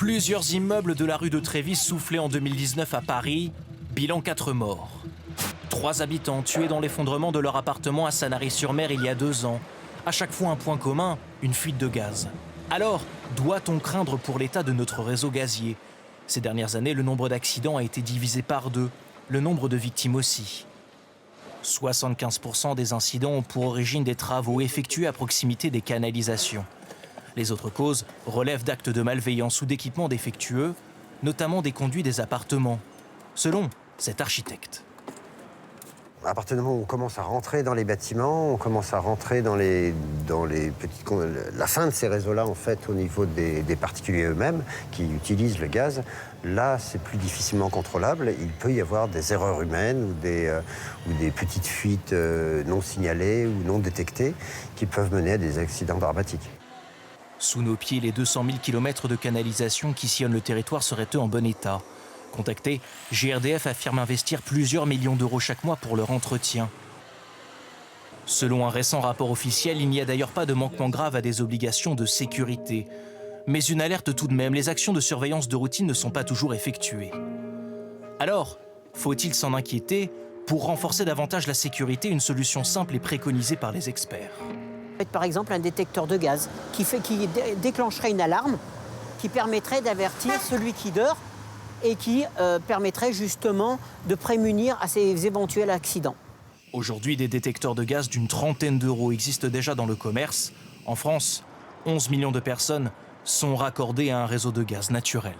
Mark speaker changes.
Speaker 1: Plusieurs immeubles de la rue de Trévis soufflés en 2019 à Paris, bilan 4 morts. 3 habitants tués dans l'effondrement de leur appartement à Sanary-sur-Mer il y a 2 ans. À chaque fois un point commun, une fuite de gaz. Alors, doit-on craindre pour l'état de notre réseau gazier? Ces dernières années, le nombre d'accidents a été divisé par 2, le nombre de victimes aussi. 75% des incidents ont pour origine des travaux effectués à proximité des canalisations. Les autres causes relèvent d'actes de malveillance ou d'équipements défectueux, notamment des conduits des appartements, selon cet architecte.
Speaker 2: À partir du moment où on commence à rentrer dans les bâtiments, on commence à rentrer dans les petites... La fin de ces réseaux-là, en fait, au niveau des particuliers eux-mêmes, qui utilisent le gaz, là, c'est plus difficilement contrôlable. Il peut y avoir des erreurs humaines ou des petites fuites non signalées ou non détectées qui peuvent mener à des accidents dramatiques.
Speaker 1: Sous nos pieds, les 200 000 km de canalisation qui sillonnent le territoire seraient eux en bon état. Contacté, GRDF affirme investir plusieurs millions d'euros chaque mois pour leur entretien. Selon un récent rapport officiel, il n'y a d'ailleurs pas de manquement grave à des obligations de sécurité. Mais une alerte tout de même, les actions de surveillance de routine ne sont pas toujours effectuées. Alors, faut-il s'en inquiéter? Pour renforcer davantage la sécurité, une solution simple est préconisée par les experts.
Speaker 3: Par exemple, un détecteur de gaz qui déclencherait une alarme qui permettrait d'avertir celui qui dort et qui permettrait justement de prémunir à ces éventuels accidents.
Speaker 1: Aujourd'hui, des détecteurs de gaz d'une trentaine d'euros existent déjà dans le commerce. En France, 11 millions de personnes sont raccordées à un réseau de gaz naturel.